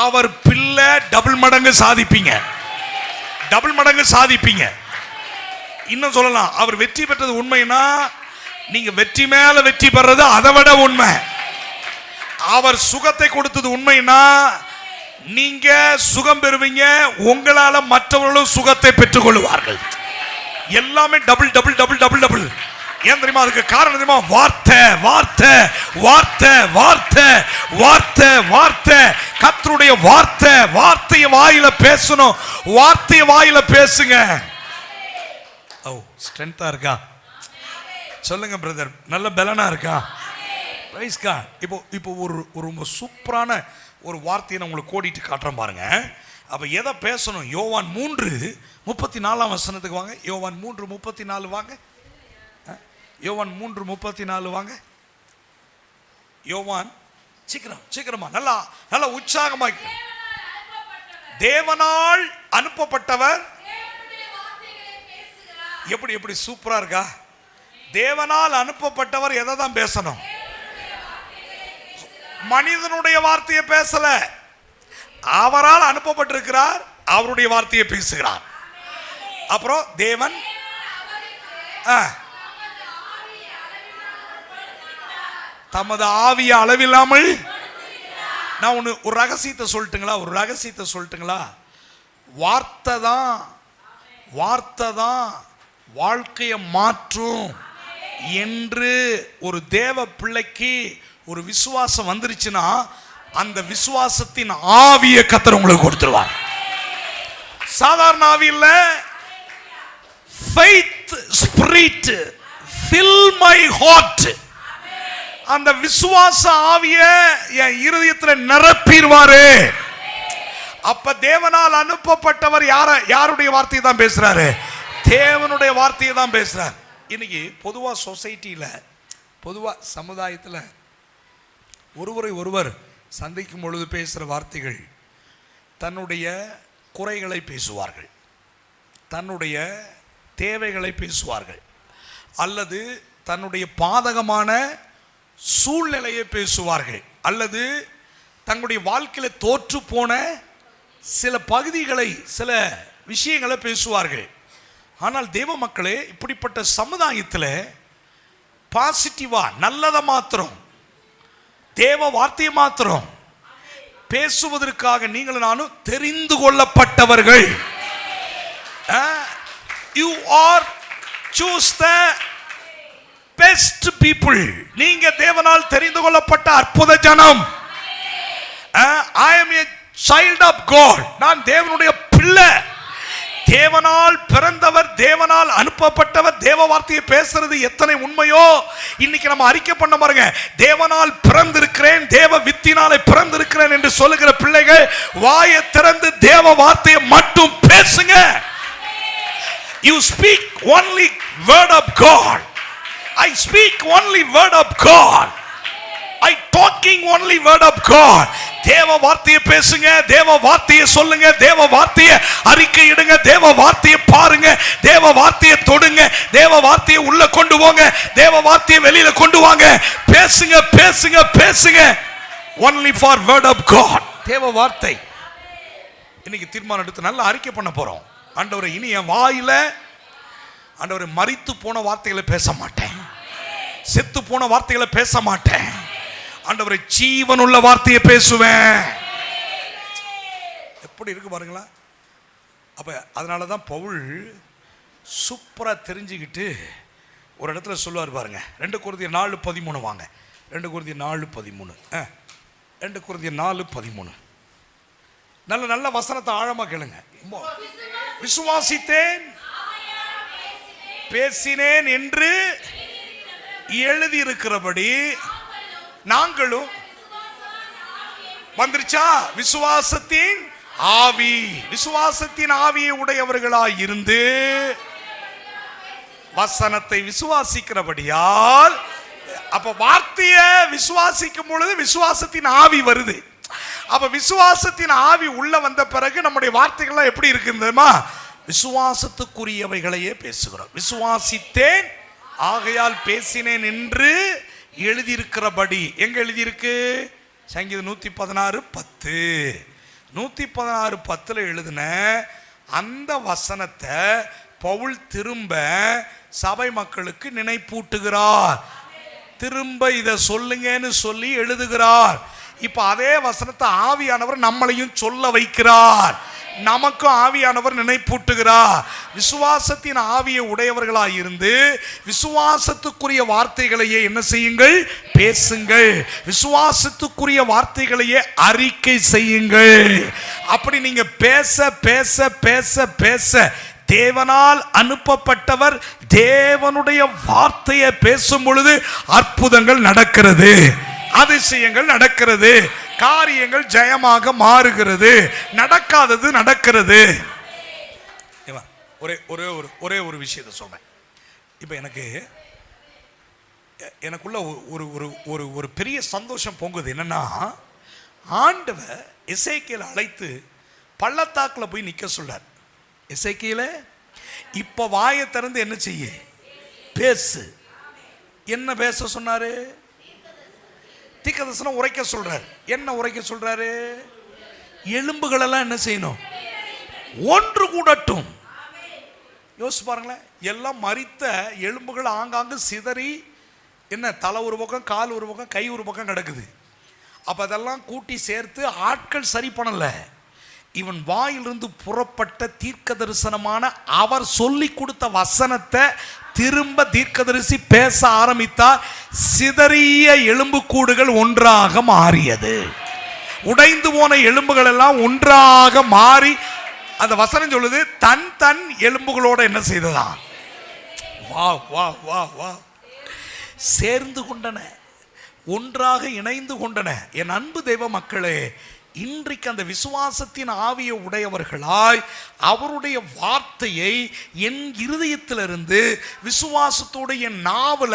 அவர் பிள்ளை டபுள் மடங்கு சாதிப்பீங்க. இன்னும் சொல்லலாம், அவர் வெற்றி பெற்றது உண்மைனா நீங்க வெற்றி மேல வெற்றி பெறது அதை விட உண்மை. அவர் சுகத்தை கொடுத்தது உண்மைனா நீங்க சுகம் பெறுவீங்க, உங்களால மற்றவர்களும் சுகத்தை பெற்றுக் கொள்வார்கள். எல்லாமே double double double double double. ஏன் தெரியுமா? அதுக்கு காரணம் தெரியுமா? வார்த்தை வார்த்தை வார்த்தை வார்த்தை வார்த்தை வார்த்தை. கர்த்தருடைய வார்த்தையை வாயில பேசணும். வார்த்தையை வாயில பேசுங்க. ஓ, ஸ்ட்ரென்த்தா இருக்கா? சொல்லுங்க பிரதர், நல்ல பலனா இருக்கா? Praise God. இப்போ ஒரு ரொம்ப சூப்பரான ஒரு வார்த்தையை நான் உங்களுக்கு கோடிட்டு காட்டுறேன் பாருங்க. அப்ப எதை பேசணும்? யோவான் 3:34 வாங்க. யோவான் 3:34 வாங்க. யோவான் 3:34 வாங்க. யோவான் சீக்கிரமா நல்லா உற்சாகமா. தேவனால் அனுப்பப்பட்டவர் எப்படி சூப்பரா இருக்கா? தேவனால் அனுப்பப்பட்டவர் எதை தான் பேசணும்? மனிதனுடைய வார்த்தையை பேசல, அவரால் அனுப்பப்பட்டிருக்கிறார், அவருடைய வார்த்தையை பேசுகிறார். அப்புறம் தேவன் தமது ஆவிய அளவில்லாமல். நான் ஒரு ரகசியத்தை சொல்லட்டுங்களா? வார்த்தை தான் வாழ்க்கையை மாற்றும் என்று ஒரு தேவ பிள்ளைக்கு ஒரு விசுவாசம் வந்துருச்சுன்னா அந்த விசுவாசத்தின் ஆவியை கர்த்தர் உங்களுக்கு கொடுத்துருவார். சாதாரண ஆவி இல்ல, faith spirit fill my heart. அந்த விசுவாச ஆவியை என் இருதயத்தில் நிரப்பிடுவாரு. அப்ப தேவனால் அனுப்பப்பட்டவர் யாருடைய வார்த்தையை தான் பேசுறாரு? தேவனுடைய வார்த்தையை தான் பேசுறார். இன்னைக்கு பொதுவா சொசைட்டியில, பொதுவா சமுதாயத்தில் ஒருவரை ஒருவர் சந்திக்கும் பொழுது பேசுகிற வார்த்தைகள், தன்னுடைய குறைகளை பேசுவார்கள், தன்னுடைய தேவைகளை பேசுவார்கள், அல்லது தன்னுடைய பாதகமான சூழ்நிலையை பேசுவார்கள், அல்லது தங்களுடைய வாழ்க்கையில் தோற்று போன சில பகுதிகளை, சில விஷயங்களை பேசுவார்கள். ஆனால் தேவ மக்களே, இப்படிப்பட்ட சமுதாயத்தில் பாசிட்டிவா நல்லதை மாத்திரம், தேவ வார்த்தையை மாத்திரம் பேசுவதற்காக நீங்கள் நானும் தெரிந்து கொள்ளப்பட்டவர்கள். You are choose the best people. நீங்க தேவனால் தெரிந்து கொள்ளப்பட்ட அற்புத ஜனம். I am a child of God. நான் தேவனுடைய பிள்ளை. தேவனால் பிறந்தவர், தேவனால் அனுப்பப்பட்டவர். தேவ வார்த்தையை பேசுறது எத்தனை உண்மையோ இன்னைக்கு நம்ம அறிக்கை பண்ண பாருங்க. தேவனால் பிறந்திருக்கிறேன், தேவ வித்தினாலே பிறந்திருக்கிறேன் என்று சொல்லுகிற பிள்ளைகள் வாயை திறந்து தேவ வார்த்தையை மட்டும் பேசுங்க. You speak only word of God. I speak only word of God. I talking only word of God. தேவ வார்த்தையை பேசுங்க, தேவ வார்த்தையை சொல்லுங்க, தேவ வார்த்தையை அறிக்கையிடுங்க, தேவ வார்த்தையை பாருங்க, தேவ வார்த்தையை தொடுங்க, தேவ வார்த்தையை உள்ள கொண்டு போங்க, தேவ வார்த்தையை வெளியில கொண்டு வாங்க. பேசுங்க பேசுங்க பேசுங்க. Only for word of God. தேவ வார்த்தை. இன்னைக்கு தீர்மானம் எடுத்து நல்ல அறிக்கை பண்ண போறோம். ஆண்டவரே, இனி என் வாயில ஆண்டவரே, மரித்து போன வார்த்தைகளை பேச மாட்டேன், செத்து போன வார்த்தைகளை பேச மாட்டேன். ஆண்டவரே, ஜீவனுள்ள வார்த்தையை பேசுவேன். எப்படி இருக்கு பாருங்களா. அப்ப அதனாலதான் பவுல் சூப்பரா தெரிஞ்சுக்கிட்டு ஒரு இடத்துல சொல்லுவார் பாருங்க. 2 கொரிந்தியர் 4:13 வாங்க. 2 கொரிந்தியர் 4:13. 2 கொரிந்தியர் 4:13. நல்ல நல்ல வசனத்தை ஆழமா கேளுங்க. விசுவாசித்தேன், பேசினேன் என்று எழுதியிருக்கிறபடி நாங்களும். வந்துருச்சா? விசுவாசத்தின் ஆவி, விசுவாசத்தின் ஆவியை உடையவர்களாய் இருந்து வசனத்தை விசுவாசிக்கிறபடியால். அப்ப வார்த்தைய விசுவாசிக்கும் பொழுது விசுவாசத்தின் ஆவி வருது. அப்ப விசுவாசத்தின் ஆவி உள்ள வந்த பிறகு நம்முடைய வார்த்தைகள்லாம் எப்படி இருக்குதுமா? விசுவாசத்துக்குரியவைகளையே பேசுகிறோம். விசுவாசித்தேன் ஆகையால் பேசினேன் என்று எழுதியிருக்கிறபடி. எங்க எழுதியிருக்கு? சங்கீதம் 116:10. 116:10 எழுதின அந்த வசனத்தை பவுல் திரும்ப சபை மக்களுக்கு நினைப்பூட்டுகிறார். திரும்ப இதை சொல்லுங்கன்னு சொல்லி எழுதுகிறார். இப்ப அதே வசனத்தை ஆவியானவர் நம்மளையும் சொல்ல வைக்கிறார். நமக்கும் ஆவியானவர் நினைப்பூட்டுகிறார். விசுவாசத்தின் ஆவியை உடையவர்களாய் இருந்து விசுவாசத்துக்குரிய வார்த்தைகளையே என்ன செய்யுங்கள்? பேசுங்கள். விசுவாசத்துக்குரிய வார்த்தைகளையே அறிக்கை செய்யுங்கள். அப்படி நீங்க பேச பேச பேச பேச தேவனால் அனுப்பப்பட்டவர் தேவனுடைய வார்த்தையை பேசும் பொழுது அற்புதங்கள் நடக்கிறது, அதிசயங்கள் நடக்கிறது, காரியங்கள் ஜெயமாக மாறுகிறது, நடக்காதது நடக்கிறது. ஒரே ஒரு விஷயத்தை சொல்றேன். இப்ப எனக்குள்ள ஒரு பெரிய சந்தோஷம் பொங்குது. என்னன்னா, ஆண்டவர் எசேக்கியேலை அழைத்து பள்ளத்தாக்குல போய் நிக்க சொல்றார். எசேக்கியேலே, இப்ப வாயை திறந்து என்ன செய்ய? பேசு. என்ன பேச சொன்னாரு? தீர்க்கதரிசனம் உரைக்க சொல்றாரு. என்ன உரைக்க சொல்றாரு? எலும்புகள் எல்லாம் என்ன செய்யணும்? ஒன்று கூடட்டும். யோசிச்சு பாருங்களேன். எல்லாம் மரித்த எலும்புகள் ஆங்காங்கு சிதறி என்ன, தலை ஒரு பக்கம், கால் ஒரு பக்கம், கை ஒரு பக்கம் கிடக்குது. அப்ப அதெல்லாம் கூட்டி சேர்த்து ஆட்கள் சரி பண்ணல. இவன் வாயிலிருந்து புறப்பட்ட தீர்க்க தரிசனமான அவர் சொல்லி கொடுத்த வசனத்தை திரும்ப தீர்க்கதரிசி பேச ஆரம்பித்தார். சிதறிய எலும்பு கூடுகள் ஒன்றாக மாறியது. உடைந்து போன எலும்புகள் எல்லாம் ஒன்றாக மாறி, அந்த வசனம் சொல்லுது, தன் தன் எலும்புகளோட என்ன செய்ததா? வா வா வா வா சேர்ந்து கொண்டன, ஒன்றாக இணைந்து கொண்டன. என் அன்பு தெய்வ மக்களே, இன்றைக்கு அந்த விசுவாசத்தின் ஆவியை உடையவர்களாய் அவருடைய வார்த்தையை என் இருதயத்திலிருந்து விசுவாசத்தோடு என் நாவல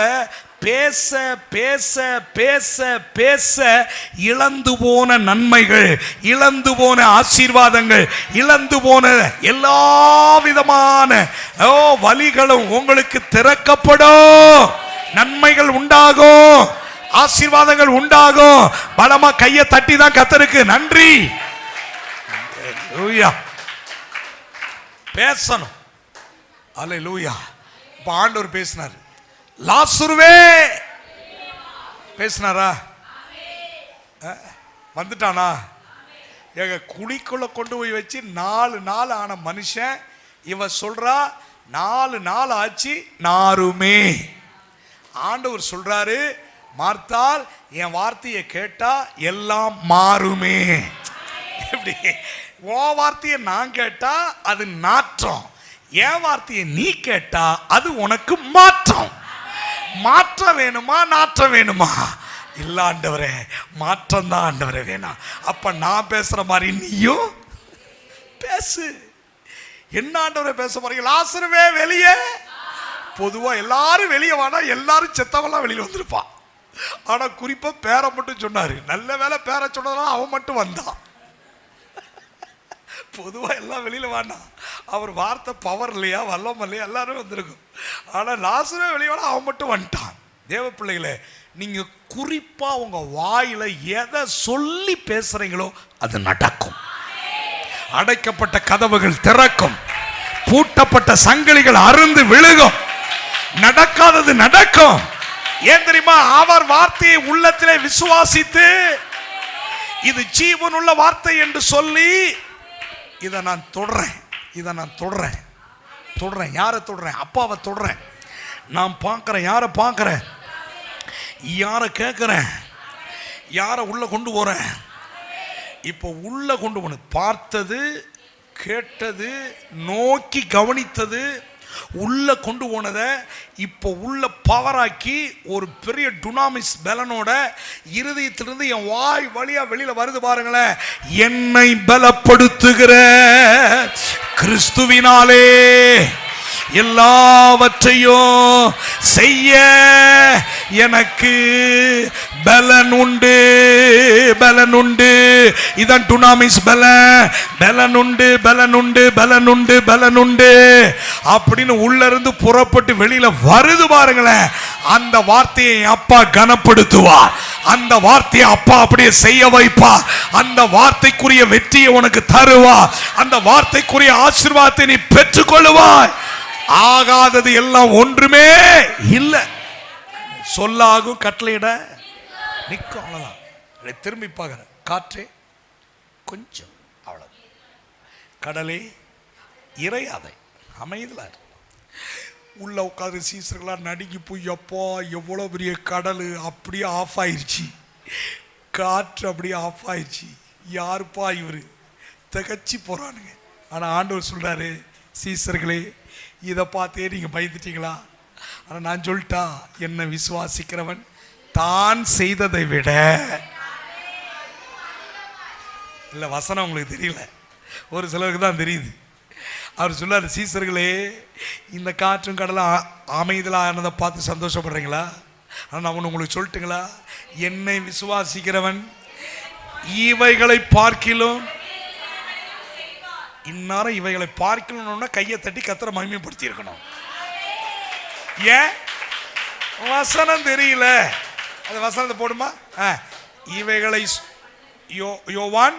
பேச பேச பேச பேச இழந்து போன நன்மைகள், இழந்து போன ஆசீர்வாதங்கள், இழந்து போன எல்லா விதமான வழிகளும் உங்களுக்கு திறக்கப்படும். நன்மைகள் உண்டாகும், ஆசீர்வாதங்கள் உண்டாகும். பலமா கையை தட்டி தான் கர்த்தருக்கு நன்றி. பேசணும். அல்லேலூயா. இப்ப ஆண்டவர் பேசினார். லாசருவே பேசினாரா? வந்துட்டானா? எங்க குழிக்குள்ள கொண்டு போய் வச்சு 4 நாள் ஆன மனுஷன் இவ சொல்றா 4 நாள் ஆச்சு நாருமே. ஆண்டவர் சொல்றாரு, மார்த்தால் என் வார்த்தையை கேட்டா எல்லாம் மாறுமே. எப்படி? உன் வார்த்தையை நான் கேட்டா அது நாற்றம், என் வார்த்தையை நீ கேட்டா அது உனக்கு மாற்றம். மாற்றம் வேணுமா நாற்றம் வேணுமா? இல்ல ஆண்டவரே, மாற்றம் தான் ஆண்டவரே வேணும். அப்ப நான் பேசுற மாதிரி நீயும் பேசு. என்ன ஆண்டவரே பேச போறீங்க? லாசருவே வெளியே. பொதுவா எல்லாரும் வெளியே வானா எல்லாரும் செத்தவெல்லாம் வெளியே வந்திருப்பான். ஆனா குறிப்பா பேரை மட்டும் சொன்னாரு. நல்ல வேலை பேரை சொன்னதெல்லாம் அவன் மட்டும் வந்தான். பொதுவா எல்லாம் வெளியில வானா, அவர் வார்த்தை பவர் இல்லையா, வல்லம் இல்லையா, எல்லாரும் வந்திருக்கும். ஆனா லாசரே வெளியே வானா அவன் மட்டும் வந்துட்டான். தேவ பிள்ளைகளே, நீங்க குறிப்பா உங்க வாயில எதை சொல்லி பேசுறீங்களோ அது நடக்கும். அடைக்கப்பட்ட கதவுகள் திறக்கும், பூட்டப்பட்ட சங்கிலிகள் அருந்து விழுகும், நடக்காதது நடக்கும். ஏன் தெரியுமா? அவர் வார்த்தையை உள்ளத்திலே விசுவாசித்து இது ஜீவனுள்ள வார்த்தை என்று சொல்லி இதை நான் தொடறேன், இதை நான் தொடறேன். யாரை தொடறேன்? அப்பாவை தொடறேன். நான் பார்க்கிறேன். யாரை பார்க்கிறேன்? யாரை கேட்கிறேன்? யாரை உள்ள கொண்டு போறேன்? இப்போ உள்ள கொண்டு போன பார்த்தது, கேட்டது, நோக்கி கவனித்தது, உள்ள கொண்டு போனதை இப்போ உள்ள பவராக்கி ஒரு பெரிய டுனாமிஸ் பலனோட இருதயத்திலிருந்து என் வாய் வழியா வெளியில வருது பாருங்களேன். என்னை பலப்படுத்துகிற கிறிஸ்துவினாலே எல்லாவற்றையும் செய்ய எனக்கு பலன் உண்டு, பலன் உண்டு. இதான் டுனாமிஸ் பலன். பலன் உண்டு, பலன் உண்டு, பலன் உண்டு, பலன் உண்டு அப்படின்னு உள்ள இருந்து புறப்பட்டு வெளியில வருது பாருங்களேன். அந்த வார்த்தையை அப்பா கனப்படுத்துவார். அந்த வார்த்தையை அப்பா அப்படியே செய்ய வைப்பா. அந்த வார்த்தைக்குரிய வெற்றியை உனக்கு தருவா. அந்த வார்த்தைக்குரிய ஆசீர்வாதத்தை நீ பெற்றுக்கொள்ளுவாய். ஆகாதது எல்லாம் ஒன்றுமே இல்லை. சொல்லாகும், கட்டளையிட நிற்கும், அவ்வளவுதான். திரும்பி பார்க்கிற காற்றே கொஞ்சம், அவ்வளவு. கடலே இறையாதை, அமைதலா உள்ள உட்காந்து சீசர்களா நடுங்கி போய், அப்பா எவ்வளோ பெரிய கடல் அப்படியே ஆஃப் ஆயிடுச்சு, காற்று அப்படியே ஆஃப் ஆயிடுச்சு, யாருப்பா இவர் திகச்சு போறானுங்க. ஆனால் ஆண்டவர் சொல்றாரு, சீசர்களே இதை பார்த்தே நீங்கள் பயந்துட்டீங்களா? ஆனால் நான் சொல்லிட்டா, என்னை விசுவாசிக்கிறவன் தான் செய்ததை விட, இல்லை வசனம் உங்களுக்கு தெரியல, ஒரு சிலருக்கு தான் தெரியுது. அவர் சொல்லார், சீசர்களே இந்த காற்றும் கடலும் அமைதலானதை பார்த்து சந்தோஷப்படுறீங்களா? ஆனால் நான் உங்களுக்கு சொல்லட்டுங்களா, என்னை விசுவாசிக்கிறவன் இவைகளை பார்க்கிலும், இந்நேரம் இவைகளை பார்க்கணும்னா கையை தட்டி கர்த்தரை மகிமைப்படுத்தி இருக்கணும். ஏன்? வசனம் தெரியல. அந்த வசனத்தை போடுமா? இவைகளை யோவான்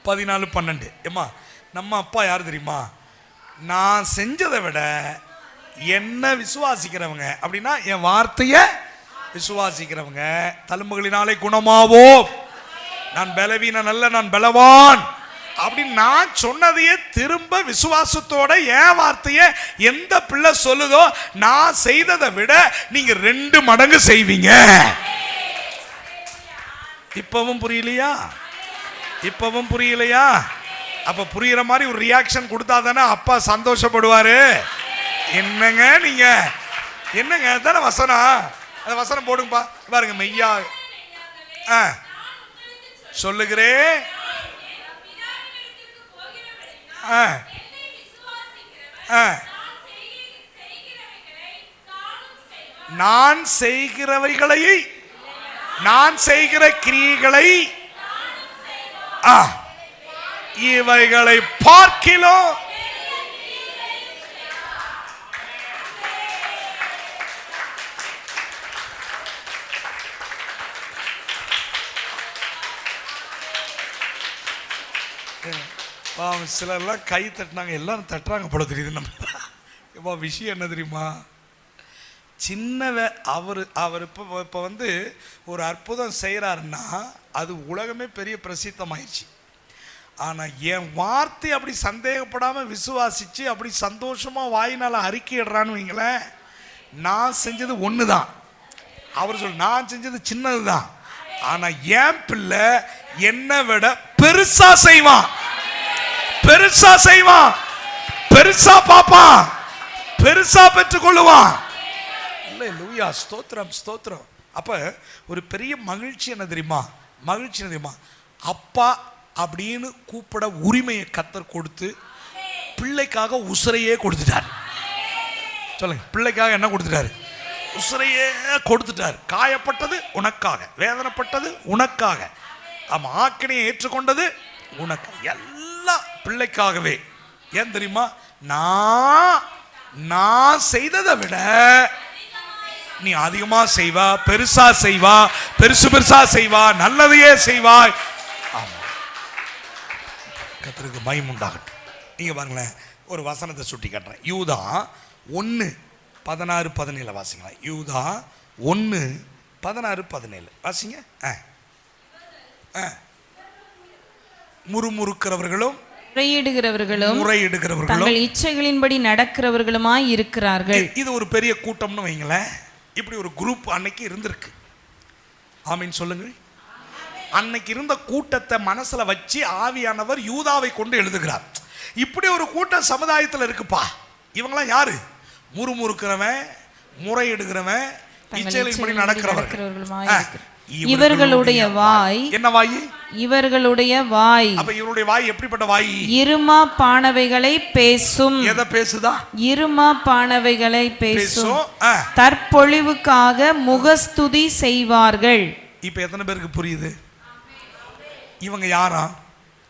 14:12. ஏம்மா, நம்ம அப்பா யார் தெரியுமா? நான் செஞ்சதை விட என்ன விசுவாசிக்கிறவங்க, அப்படின்னா என் வார்த்தையை விசுவாசிக்கிறவங்க தழும்புகளினாலே குணமாவோம், நான் பலவீன நல்ல நான் பலவான் அப்படின்னு நான் சொன்னதையே திரும்ப விசுவாசத்தோட என் வார்த்தையை எந்த பிள்ளை சொல்லுதோ, நான் செய்ததை விட நீங்க 2 மடங்கு செய்வீங்க. இப்பவும் புரியலையா? இப்பவும் புரியலையா? அப்ப புரியுற மாதிரி ஒரு ரியாக்ஷன் கொடுத்தா தானே அப்பா சந்தோஷப்படுவாரு. என்னங்க நீங்க, என்னங்க தானே வசனம், அந்த வசனம் போடுங்கப்பா. பாருங்க, மெய்யா சொல்லுகிறேன், நான் செய்கிறவைகளை, நான் செய்கிற கிரியைகளை இவைகளை பார்க்கிலும் சிலர்லாம் கை தட்டினாங்க, எல்லாரும் தட்டுறாங்க போல தெரியுது. நம்ம விஷயம் என்ன தெரியுமா? அவர் இப்போ வந்து ஒரு அற்புதம் செய்கிறாருன்னா அது உலகமே பெரிய பிரசித்தமாயிடுச்சு. ஆனால் என் வார்த்தை அப்படி சந்தேகப்படாமல் விசுவாசித்து அப்படி சந்தோஷமாக வாயினால் அறிக்கையிடுறான்னு வைங்களேன், நான் செஞ்சது ஒன்று தான். அவர் சொல், நான் செஞ்சது சின்னது தான். ஆனால் என் பிள்ளை என்னை விட பெருசா செய்வான், பெருசா செய்வான், பெருசா பாப்பான், பெருசா பெற்றுக்கொள்ளுவான். இல்லை லூயா, ஸ்தோத்திரம் ஸ்தோத்திரம். அப்ப ஒரு பெரிய மகிழ்ச்சி என்ன தெரியுமா? மகிழ்ச்சி என்ன தெரியுமா? அப்பா அப்படின்னு கூப்பிட உரிமையை கர்த்தர் கொடுத்து பிள்ளைக்காக உசுரையே கொடுத்துட்டார். சொல்லுங்க, பிள்ளைக்காக என்ன கொடுத்துட்டாரு? உசுரையே கொடுத்துட்டார். காயப்பட்டது உனக்காக, வேதனைப்பட்டது உனக்காக, ஆமா, ஆக்கினையை ஏற்றுக்கொண்டது உனக்கு, எல்லாம் பிள்ளைக்காகவே. ஏன் தெரியுமா? நான் செய்ததை விட நீ அதிகமா செய்வா, பெருசா செய்வா, பெருசு பெருசா செய்வா, நல்லதையே செய்வாய். கர்த்தருக்கு மகிமை உண்டாகட்டும். நீங்க பாருங்களேன், ஒரு வசனத்தை சுட்டி காட்டுறேன். யூதா 1:16-17 வாசிங்களா. யூதா 1:16-17 வாசிங்க. முறுமுறுக்கிறவர்களும் முறையிடுகிறவர்களும் தங்கள் இச்சைகளின்படி நடக்கிறவர்களுமாய் இருக்கிறார்கள். இது ஒரு பெரிய கூட்டம்னு வைங்களேன். இப்படி ஒரு குரூப் அன்னைக்கு இருந்திருக்கு. ஆமீன் சொல்லுங்கள். அன்னைக்கு இருந்த கூட்டத்தை மனசுல வச்சு ஆவியானவர் யூதாவை கொண்டு எழுதுகிறார். இப்படி ஒரு கூட்டம் சமுதாயத்தில் இருக்குப்பா. இவங்களாம் யாரு? முறுமுறுக்கிறவன், முறையிடுகிறவன், இச்சைகளின்படி நடக்கிறவர்கள். இவர்களுடைய வாய் என்ன வாய்? இவர்களுடைய வாய். அப்ப இவருடைய வாய் எப்படிப்பட்ட வாய்? இருமா பானவைகளை பேசும். எதை பேசுதா? இருமா பானவைகளை பேசும். தற்பொழிவுக்காக முகஸ்துதி செய்வார்கள். இப்ப எத்தனை பேருக்கு புரியுது? இவங்க யாரா?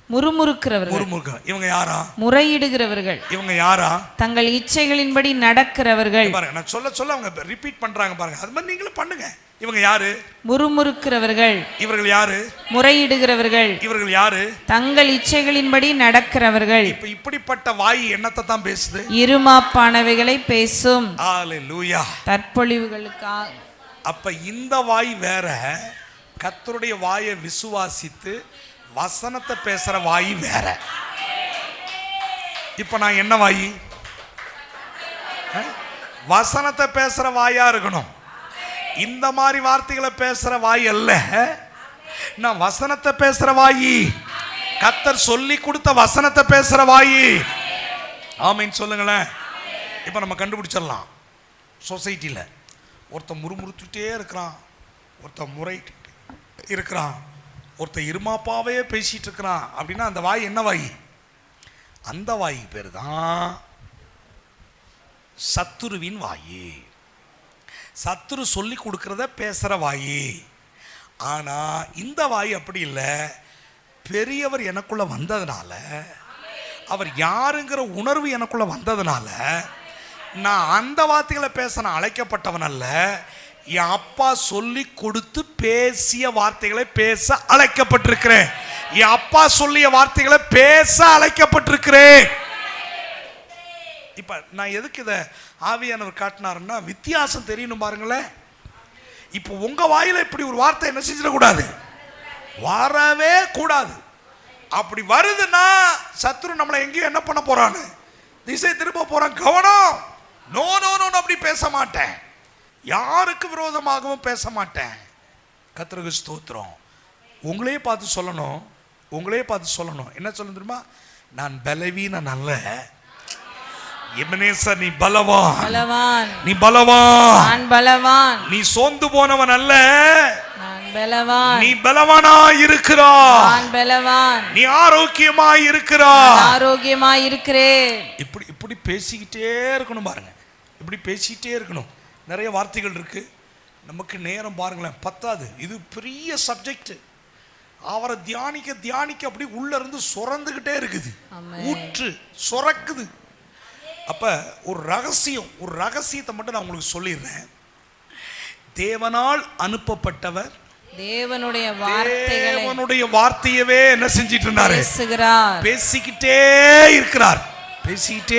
முறுமுறுக்கிறவர்கள். இவங்க யாரா? முறையிடுகிறவர்கள். இவங்க யாரா? தங்கள் இச்சைகளின்படி நடக்கிறவர்கள். பாருங்க, நான் சொல்ல சொல்ல அவங்க ரிப்பீட் பண்றாங்க பாருங்க. அது மாதிரி நீங்களும் பண்ணுங்க. இவங்க யாரு? முறுமுறுக்கிறவர்கள். இவர்கள் யாரு? முறையிடுகிறவர்கள். இவர்கள் யாரு? தங்கள் இச்சைகளின்படி நடக்கிறவர்கள். இப்ப இப்படிப்பட்ட வாய் என்னத்தை தான் பேசுது? இருமாப்பானவைகளை பேசும். ஹalleluya. தற்பொழிவுகளுக்காக. அப்ப இந்த வாய் வேற, கர்த்தருடைய வாயை விசுவாசித்து வசனத்தை பேசுற வாய் வேற. இப்ப நான் என்ன வாய்? வசனத்தை பேசுற வாயா இருக்கணும். இந்த மாதிரி வார்த்தைகளை பேசுற வாய் அல்ல. நான் வசனத்தை பேசுற வாயி, கர்த்தர் சொல்லி கொடுத்த வசனத்தை பேசுற வாயி. ஆமீன் சொல்லுங்களேன். இப்ப நம்ம கண்டுபிடிச்சிடலாம். சொசைட்டில ஒருத்தன் முறுமுறுத்துட்டே இருக்கிறான், ஒருத்தன் முறைட்டு இருக்கிறான், ஒருத்தன் இருமாப்பாவே பேசிட்டு இருக்கிறான் அப்படின்னா அந்த வாய் என்ன வாய்? அந்த வாய் பேர் தான் சத்துருவின் வாயி. சத்துரு சொல்லி கொடுக்கறத பேசுற வாயி. ஆனா இந்த வாய் அப்படி இல்லை. பெரியவர் எனக்குள்ள வந்ததுனால, அவர் யாருங்கிற உணர்வு எனக்குள்ள வந்ததுனால நான் அந்த வார்த்தைகளை பேச நான் அழைக்கப்பட்டவன் அல்ல. என் அப்பா சொல்லி கொடுத்து பேசிய வார்த்தைகளை பேச அழைக்கப்பட்டிருக்கிறேன். என் அப்பா சொல்லிய வார்த்தைகளை பேச அழைக்கப்பட்டிருக்கிறேன். இப்ப நான் எதுக்கு இதை ஆவியானவர் காட்டினாருன்னா வித்தியாசம் தெரியணும் பாருங்களேன். இப்போ உங்க வாயில இப்படி ஒரு வார்த்தை என்ன செஞ்சிடக்கூடாது, வரவே கூடாது. அப்படி வருதுன்னா சத்துரு நம்மளை எங்கேயும் என்ன பண்ண போறான்னு திசை திரும்ப போறான். கவனம். நோ நோ நோ, அப்படி பேச மாட்டேன். யாருக்கு விரோதமாகவும் பேச மாட்டேன். கர்த்தருக்கு ஸ்தோத்திரம். உங்களையே பார்த்து சொல்லணும், உங்களையே பார்த்து சொல்லணும். என்ன சொல்லணும் தெரியுமா? நான் பலவீனன் அல்ல, எபனேசர் நீ பலவான். பலவான். நீ பலவான். நான் பலவான். நீ சோர்ந்து போனவன் அல்ல, நான் பலவான். நீ பலவானாய் இருக்கிறாய். நான் பலவான். நீ ஆரோக்கியமாய் இருக்கிறாய். ஆரோக்கியமாய் இருக்கிறேன். இப்படி இப்படி பேசிக்கிட்டே இருக்கணும் பாருங்க. இப்படி பேசிக்கிட்டே இருக்கணும். நிறைய வார்த்தைகள் இருக்கு, நமக்கு நேரம் பாருங்களேன் பத்தாது. இது பெரிய சப்ஜெக்ட். அவரை தியானிக்க தியானிக்க அப்படி உள்ள இருந்து சுரந்துகிட்டே இருக்குது, ஊற்று சுரக்குது. அப்ப ஒரு ரகசியத்தை மட்டும் நான் உங்களுக்கு சொல்லிடுறேன். தேவனால் அனுப்பப்பட்டவர் தேவனுடைய வார்த்தையவே என்ன செஞ்சிட்டு இருந்தாரு? பேசிக்கிட்டே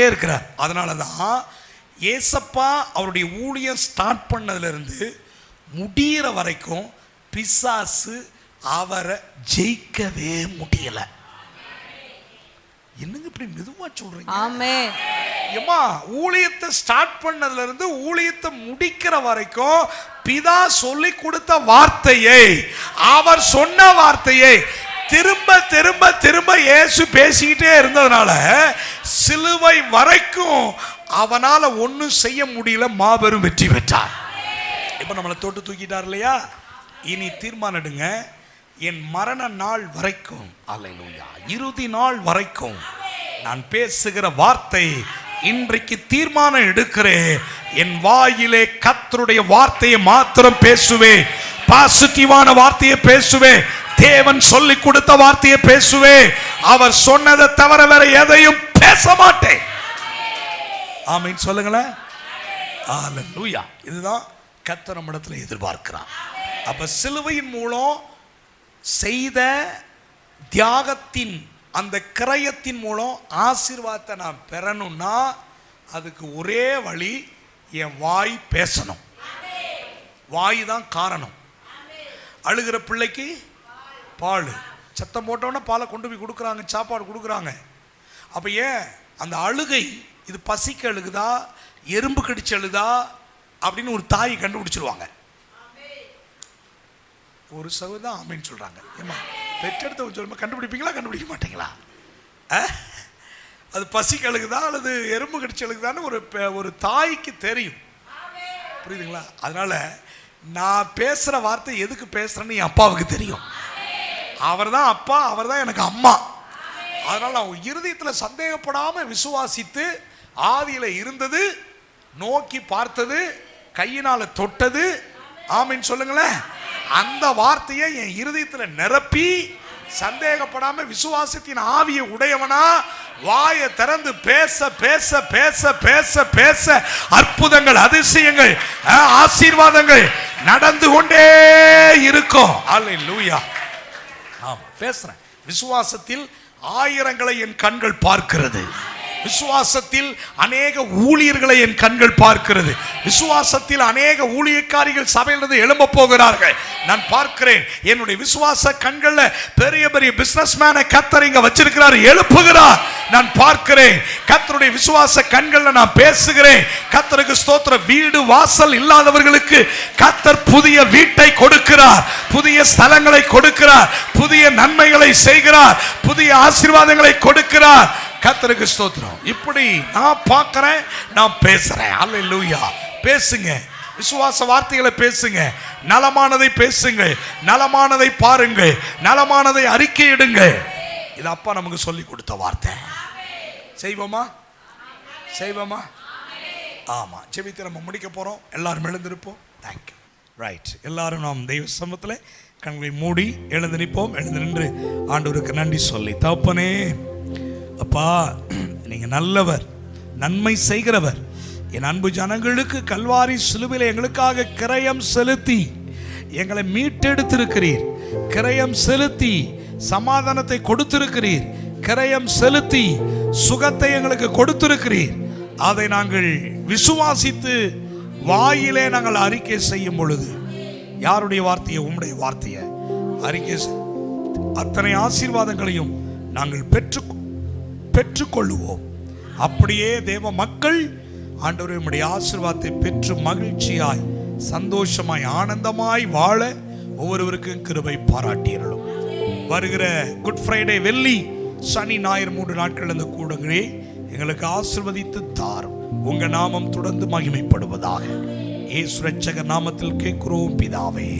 இருக்கிறார். அதனாலதான் ஏசப்பா அவருடைய ஊழியம் ஸ்டார்ட் பண்ணதுல இருந்து முடிகிற வரைக்கும் பிசாசு அவரை ஜெயிக்கவே முடியல. என்னங்க இப்படி மெதுவா சொல்றீங்க? ஆமென். ஏமா, ஊழியத்தை ஸ்டார்ட் பண்ணதுல இருந்து ஊழியத்தை முடிக்கிற வரைக்கும் பிதா சொல்லி கொடுத்த வார்த்தையை, அவர் சொன்ன வார்த்தையை திரும்ப திரும்ப திரும்ப இயேசு பேசிக்கிட்டே இருந்ததுனால சிலுவை வரைக்கும் அவனால ஒன்னும் செய்ய முடியல, மாபெரும் வெற்றி பெற்றார். இப்ப நம்மளை தொட்டு தூக்கிட்டார் இல்லையா? இனி தீர்மானம் எடுங்க, என் மரண நாள் வரைக்கும், அல்லேலூயா, இறுதி நாள் வரைக்கும் நான் பேசுகிற வார்த்தை இன்றைக்கு தீர்மானம் எடுக்கிறேன். என் வாயிலே கர்த்தருடைய வார்த்தையை மாத்திரம் பேசுவேன். பாசிட்டிவான வார்த்தையை பேசுவேன். தேவன் சொல்லி கொடுத்த வார்த்தையை பேசுவேன். அவர் சொன்னதை தவிர வேற எதையும் பேச மாட்டேன். ஆமென் சொல்லுங்களேன். அல்லேலூயா. இதுதான் கர்த்தர் நம்மிடத்தில் எதிர்பார்க்கிறார். அப்ப சிலுவையின் மூலம் செய்த தியாகத்தின் அந்த கிரயத்தின் மூலம் ஆசீர்வாதத்தை நான் பெறணும்னா அதுக்கு ஒரே வழி, என் வாய் பேசணும். வாய் தான் காரணம். அழுகிற பிள்ளைக்கு பால், சத்தம் போட்டோன்னா பாலை கொண்டு போய் கொடுக்குறாங்க, சாப்பாடு கொடுக்குறாங்க. அப்போ ஏன் அந்த அழுகை, இது பசிக்கு அழுகுதா, எறும்பு கடிச்சு அழுதா அப்படின்னு ஒரு தாய் கண்டுபிடிச்சிருவாங்க. ஒரு சவுதான் ஆமின்னு சொல்கிறாங்க. ஏமா பெற்றெடுத்த சொல்லுமா கண்டுபிடிப்பீங்களா, கண்டுபிடிக்க மாட்டீங்களா? அது பசிக்கு அழுகுதா அல்லது எறும்பு கடிச்சு அழுகுதான்னு ஒரு தாய்க்கு தெரியும். புரியுதுங்களா? அதனால நான் பேசுகிற வார்த்தை எதுக்கு பேசுகிறேன்னு என் அப்பாவுக்கு தெரியும். அவர் தான் அப்பா, அவர் தான் எனக்கு அம்மா. அதனால் அவன் இருதயத்தில் சந்தேகப்படாமல் விசுவாசித்து ஆதியில் இருந்தது, நோக்கி பார்த்தது, கையினால் தொட்டது, ஆமின்னு சொல்லுங்களேன், அந்த வார்த்தையை என் இருதயத்தில் நிரப்பி சந்தேகப்படாம விசுவாசத்தின் ஆவியை உடையவனா வாயை திறந்து பேச பேச பேச பேச பேச அற்புதங்கள், அதிசயங்கள், ஆசீர்வாதங்கள் நடந்து கொண்டே இருக்கும். அல்லேலூயா. ஆமா, பேசுறேன். விசுவாசத்தில் ஆயிரங்களை என் கண்கள் பார்க்கிறது. விசுவாசத்தில் அநேக ஊழியர்களை என் கண்கள் பார்க்கிறது. விசுவாசத்தில் அநேக ஊழியக்காரிகள் சபையிலிருந்து எழும்ப போகிறார்கள். நான் பார்க்கிறேன். என்னுடைய விசுவாச கண்கள்ல பெரிய பெரிய பிசினஸ்மேனை கர்த்தர் இங்க வச்சிருக்கிறார், எழுப்புகிறார். நான் பார்க்கிறேன். கர்த்தருடைய விசுவாச கண்கள்ல நான் பேசுகிறேன். கர்த்தருக்கு ஸ்தோத்திரம். வீடு வாசல் இல்லாதவர்களுக்கு கர்த்தர் புதிய வீட்டை கொடுக்கிறார், புதிய ஸ்தலங்களை கொடுக்கிறார், புதிய நன்மைகளை செய்கிறார், புதிய ஆசீர்வாதங்களை கொடுக்கிறார். கர்த்தருக்கு ஸ்தோத்திரம். இப்படி நான் பார்க்கிறேன், நான் பேசுறேன். அல்லேலூயா. பேசுங்க, விசுவாச வார்த்தைகளை பேசுங்க, நலமானதை பேசுங்க, நலமானதை பாருங்க, நலமானதை அறிக்கையிடுங்க. இது அப்பா நமக்கு சொல்லி கொடுத்த வார்த்தை. செய்வோமா? செய்வோமா? ஆமா. ஜெபித்து நம்ம முடிக்க போறோம். எல்லாரும் எழுந்திருப்போம். தேங்க்யூ. ரைட். எல்லாரும் நாம் தெய்வ சமூகத்தில் கண்களை மூடி எழுந்து நிற்போம். எழுந்து நின்று ஆண்டவருக்கு நன்றி சொல்லி, தகப்பனே அப்பா, நீங்க நல்லவர், நன்மை செய்கிறவர். என் அன்பு ஜனங்களுக்கு கல்வாரி சிலுவையில் எங்களுக்காக கிரயம் செலுத்தி எங்களை மீட்டெடுத்திருக்கிறீர். கிரயம் செலுத்தி சமாதானத்தை கொடுத்திருக்கிறீர். கிரயம் செலுத்தி சுகத்தை எங்களுக்கு கொடுத்திருக்கிறீர். அதை நாங்கள் விசுவாசித்து வாயிலே நாங்கள் அறிக்கை செய்யும் பொழுது, யாருடைய வார்த்தையை? உம்முடைய வார்த்தையை அறிக்கை, அத்தனை ஆசீர்வாதங்களையும் நாங்கள் பெற்றுக்கொள்ளுவோம். அப்படியே தேவ மக்கள் ஆண்டவரே உம்முடைய ஆசீர்வாதத்தை பெற்று மகிழ்ச்சியாய், சந்தோஷமாய், ஆனந்தமாய் வாழ ஒவ்வொருவருக்கும் கிருபை பாராட்டியறலும். வருகிற குட் ஃப்ரைடே, வெள்ளி, சனி, ஞாயிறு 3 நாட்கள் அந்த கூடங்களே எங்களுக்கு ஆசீர்வதித்து தாரும். உங்க நாமம் தொடர்ந்து மகிமைப்படுவதாக. இயேசு ரட்சகர் நாமத்தில் கேட்கிறோம் பிதாவே.